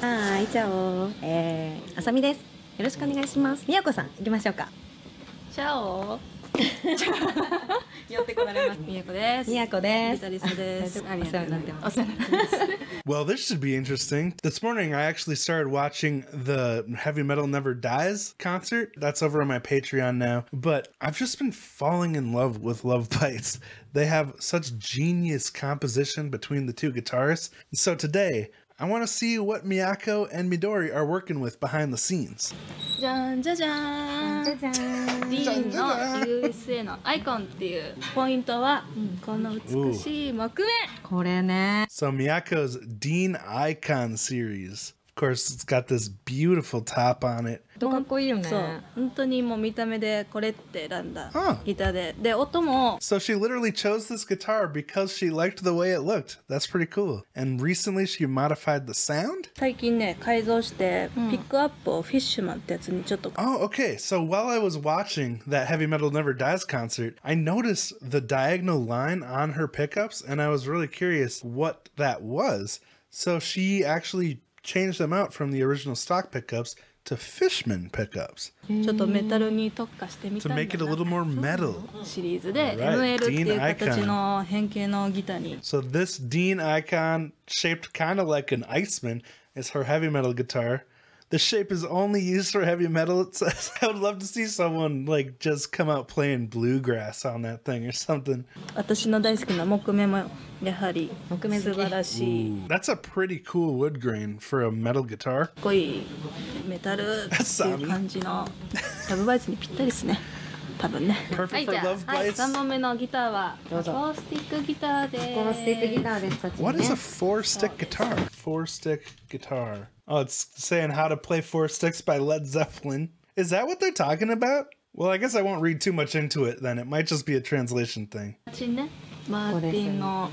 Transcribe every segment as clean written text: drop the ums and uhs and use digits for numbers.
はい、チャオ。あさみです。よろしくお願いします。みやこさん、行きましょうか。チャオ。寄ってこられます。みやこです。みやこです。ギタリストです。お世話になってます。お世話になってます。Well, this should be interesting. This morning, I actually started watching the Heavy Metal Never Dies concert. That's over on my Patreon now. But I've just been falling in love with Love Bites. They have such genius composition between the two guitarists. So today, I want to see what Miyako and Midori are working with behind the scenes. じゃんじゃじゃーん。じゃじゃーん。ディーンの USA のアイコンっていうポイントは、この美しい木目。これね。 So Miyako's Dean Icon series. Of course, it's got this beautiful top on it. かっこいいよね。そう、本当にもう見た目でこれって選んだあギターで、で音も。 So she literally chose this guitar because she liked the way it looked. That's pretty cool. And recently she modified the sound? 最近ね改造してピックアップをフィッシュマンってやつにちょっと。 Oh, okay. So while I was watching that Heavy Metal Never Dies concert, I noticed the diagonal line on her pickups, and I was really curious what that was. So she actually changed them out from the original stock pickups to Fishman pickups ちょっとメタルに特化してみた to んだ make it a little more metal. シリーズで Alright, ML っていう Dean 形 Icon. の変形のギターに。 So this Dean Icon, shaped kind of like an Iceman, is her heavy metal guitar. The shape is only used for heavy metal, it says. I would love to see someone like just come out playing bluegrass on that thing or something. 私の大好きな木目もやはり素晴らしい。 That's a pretty cool wood grain for a metal guitar. かっこいいメタルっていう感じのラブバイツにぴったりですね。多分ね。 Perfect はい、 for じゃあ、 Love はい、 Bites. 3本目のギターはアコどうぞースティックギターです。アコースティックギターです。こっちにね。 What is a four-stick guitar? Four-stick guitar. Oh, it's saying how to play four sticks by Led Zeppelin. Is that what they're talking about? Well, I guess I won't read too much into it then. It might just be a translation thing. こっちね、マーティンの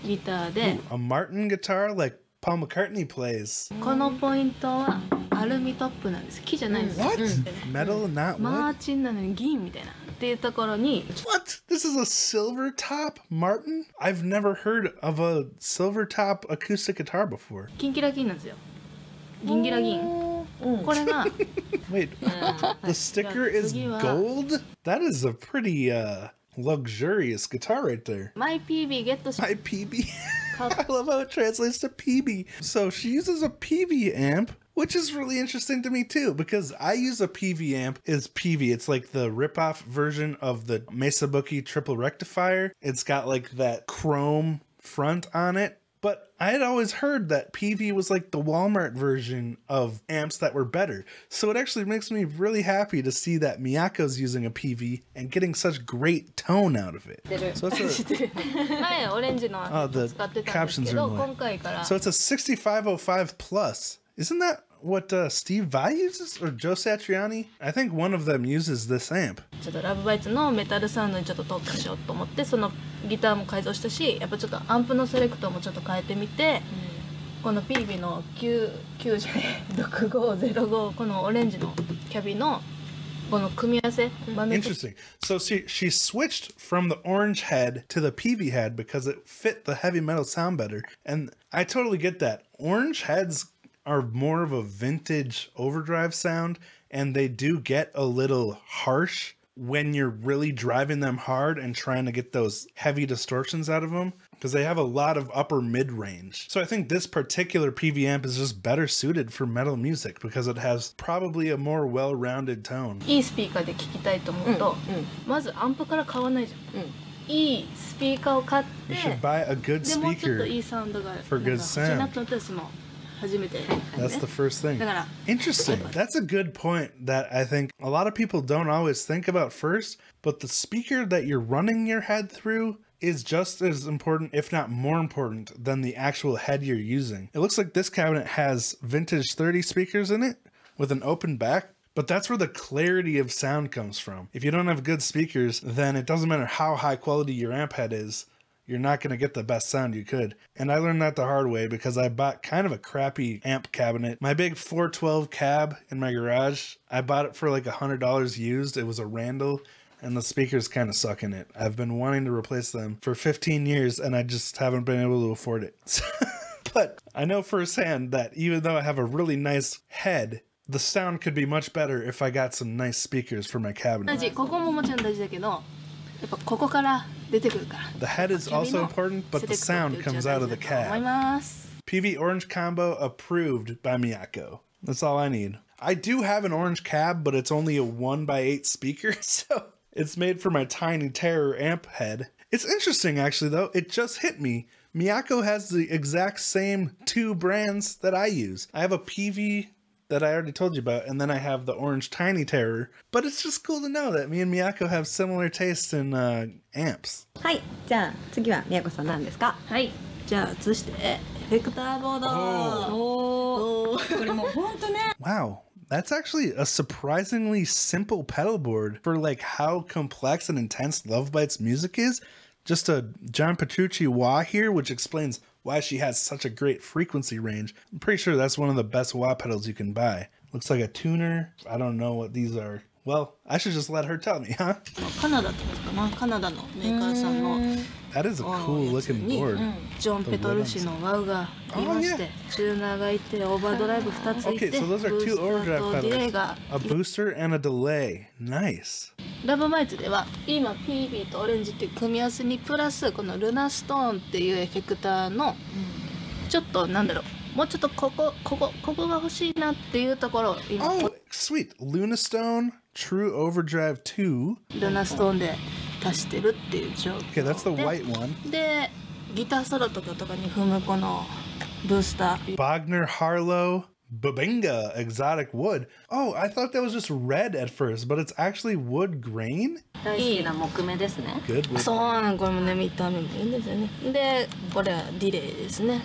ギターで、 A Martin guitar like Paul McCartney plays. このポイントはアルミトップなんです。木じゃないんですよ。 What? Metal, not マ wood? ーチンなのに銀みたいなっていうところに What? This is a silver top Martin? I've never heard of a silver top acoustic guitar before. キンキラ銀なんですよ。銀ギラ銀。これが Wait, the sticker is gold? That is a pretty luxurious guitar right there. マイ PB ゲットし My PB. I love how it translates to PB. So she uses a PV amp, which is really interesting to me too, because I use a PV amp is PV. It's like the ripoff version of the Mesa Bookie triple rectifier. It's got like that chrome front on it. But I had always heard that PV was like the Walmart version of amps that were better. So it actually makes me really happy to see that Miyako's using a PV and getting such great tone out of it. So it's a, 前オレンジのあthe 使ってたんですけど captions are in the way. 今回から so it's a 6505 plus. Isn't that what Steve Vai uses or Joe Satriani? I think one of them uses this amp. ちょっとラブバイツのメタルサウンドにちょっと特化しようと思ってそのギターも改造したしやっぱちょっとアンプのセレクトもちょっと変えてみて、この PB の9じゃない6505このオレンジのキャビのこの組み合わせ、Interesting. So she switched from the orange head to the PV head because it fit the heavy metal sound better. And I totally get that. Orange heads are more of a vintage overdrive sound, and they do get a little harsh when you're really driving them hard and trying to get those heavy distortions out of them, because they have a lot of upper mid range. So I think this particular PV amp is just better suited for metal music because it has probably a more well-rounded tone. いいスピーカーで聴きたいと思うと、まずアンプから買わないじゃん、いいスピーカーを買って You should buy a good でもうちょっとい speaker. いサウンドが for good なんか欲しいなと思って私も初めて、That's the first thing. だから Interesting. That's a good point that I think a lot of people don't always think about first, but the speaker that you're running your head through is just as important, if not more important, than the actual head you're using. It looks like this cabinet has vintage 30 speakers in it with an open back, but that's where the clarity of sound comes from. If you don't have good speakers, then it doesn't matter how high quality your amp head is, you're not going to get the best sound you could. And I learned that the hard way because I bought kind of a crappy amp cabinet. My big 412 cab in my garage, I bought it for like $100 used. It was a Randall, and the speakers kind of suck in it. I've been wanting to replace them for 15 years and I just haven't been able to afford it. But I know firsthand that even though I have a really nice head, the sound could be much better if I got some nice speakers for my 大 cabinet. 事、ここももちろん大事だけど、やっぱここから出てくるから。 The head is also important, but the sound comes out of the 思い cab. ます。 PV orange combo approved by Miyako. That's all I need. I do have an orange cab, but it's only a 1x8 speaker, so it's made for my tiny Terror amp head. It's interesting, actually, though. It just hit me. Miyako has the exact same two brands that I use. I have a PV that I already told you about, and then I have the orange Tiny Terror. But it's just cool to know that me and Miyako have similar taste in amps. はい、じゃあ次はみやこさん何ですか？はい。じゃあ移してエフェクターボード。おー、これもうほんとね。 Wow. That's actually a surprisingly simple pedal board for like how complex and intense Lovebites music is. Just a John Petrucci wah here, which explains why she has such a great frequency range. I'm pretty sure that's one of the best wah pedals you can buy. Looks like a tuner. I don't know what these are. Well, I should just let her tell me, huh? カナダってことかな。カナダのメーカーさんの That is a cool looking board. ジョン・ペトルシのワウがいまして、チューナーがいて、オーバードライブ2ついて、 Okay, so those are ブー two スター overdrive とディレイ pedals. が A booster and a delay. Nice. ラブバイツでは今ピービーとオレンジっていう組み合わせにプラスこのルナストーンっていうエフェクターのちょっとなんだろう、もうちょっとここが欲しいなっていうところを今 Oh, sweet. Lunastone True Overdrive 2. ルナストーンで足してるっていう状況 Okay, that's the で white one. でギターソロとかに踏むこのブースター Bogner Harlow Babinga Exotic Wood. Oh, I thought that was just red at first, but it's actually wood grain? 大好きな木目ですね。 Good wood. そうなん、これもね見た目もいいんですよね。でこれはディレイですね。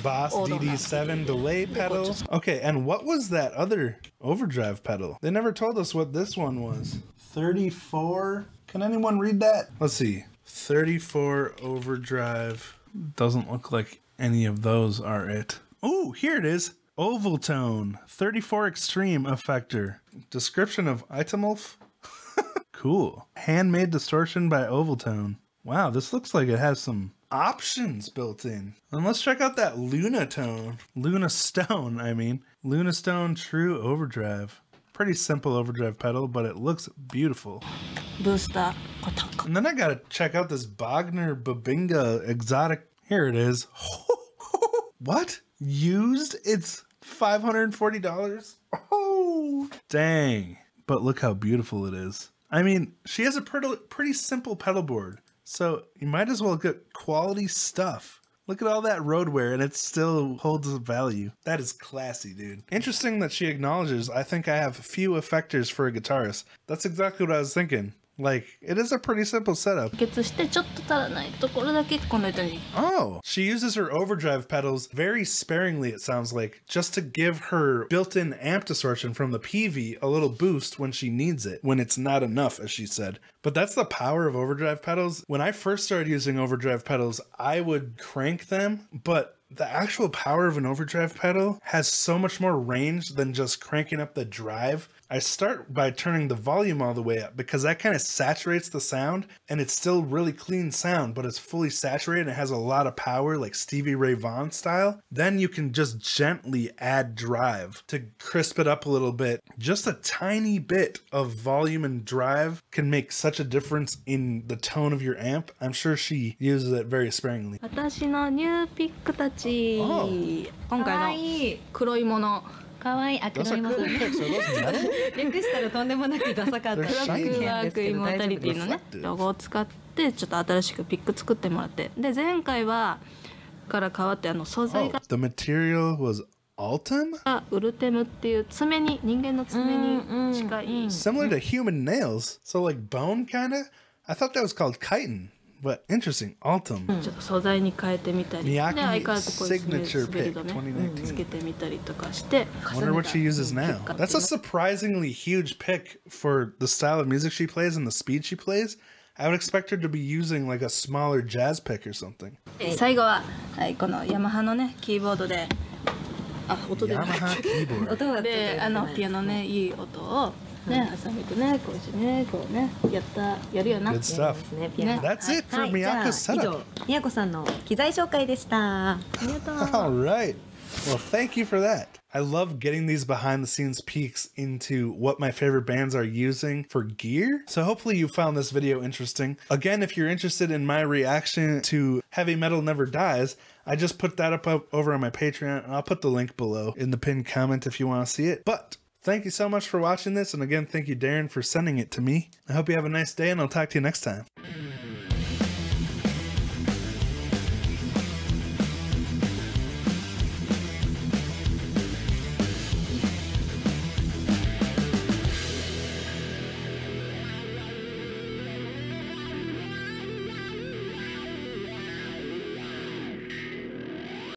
Boss Hold on, DD7 delay pedal. Okay, and what was that other overdrive pedal? They never told us what this one was. 34. Can anyone read that? Let's see. 34 overdrive. Doesn't look like any of those are it. Oh, here it is. Ovaltone 34 Extreme Effector. Description of Itemolf. Cool. Handmade distortion by Ovaltone. Wow, this looks like it has some options built in. And let's check out that Lunastone, I mean. Lunastone True Overdrive. Pretty simple overdrive pedal, but it looks beautiful. ブースターコトコ And then I gotta check out this Bogner Babinga Exotic. Here it is. What? Used? It's $540? Oh, dang. But look how beautiful it is. I mean, she has a pretty simple pedal board. So you might as well get quality stuff. Look at all that road wear and it still holds a value. That is classy, dude. Interesting that she acknowledges, I think I have few effectors for a guitarist. That's exactly what I was thinking. Like, it is a pretty simple setup. 決してちょっと足らないところだけこの人に Oh, she uses her overdrive pedals very sparingly, it sounds like, just to give her built-in amp distortion from the PV a little boost when she needs it, when it's not enough, as she said. But that's the power of overdrive pedals. When I first started using overdrive pedals, I would crank them, but the actual power of an overdrive pedal has so much more range than just cranking up the drive. I start by turning the volume all the way up because that kind of saturates the sound and it's still really clean sound, but it's fully saturated and it has a lot of power like Stevie Ray Vaughan style. Then you can just gently add drive to crisp it up a little bit. Just a tiny bit of volume and drive can make such a difference in the tone of your amp. I'm sure she uses it very sparingly. 私のニューピックたち Oh. 今回の黒いものかわいい。あ、 Those 黒 are いも cool のね。 picks. Are those metal? 略したらとんでもなくダサかった。 They're ク shiny. ワークイモータリティのね Reflective. ロゴを使ってちょっと新しくピック作ってもらってで前回はから変わって素材 Oh, が the material was Altum? ウルテムっていう爪に人間の爪に近い Similar to human nails. So like bone kinda? I thought that was called chitin. But interesting. Altum. ちょっと素材に変えてみたりで Miyaki 相変わらずこういう signature 滑り pick 止めつけてみたりとかして Wonder what she uses now. That's a surprisingly huge pick for the style of music she plays and the speed she plays. I would expect her to be using like a smaller jazz pick or something. 最後は、はい、このヤマハのねキーボードで音で Yamaha keyboard. 音がでピアノねいい音をね、朝見てね、こうしてね、こうね、やるよな。 Good stuff. ですね、ピアノ。 That's it for はい、じゃあ Miyako's 以上 setup. みやこさんの機材紹介でした。ありがとう。 All right. Well, thank you for that. I love getting these behind the scenes peeks into what my favorite bands are using for gear. So hopefully you found this video interesting. Again, if you're interested in my reaction to Heavy Metal Never Dies, I just put that up over on my Patreon, and I'll put the link below in the pinned comment if you want to see it. But thank you so much for watching this, and again, thank you, Darren, for sending it to me. I hope you have a nice day, and I'll talk to you next time.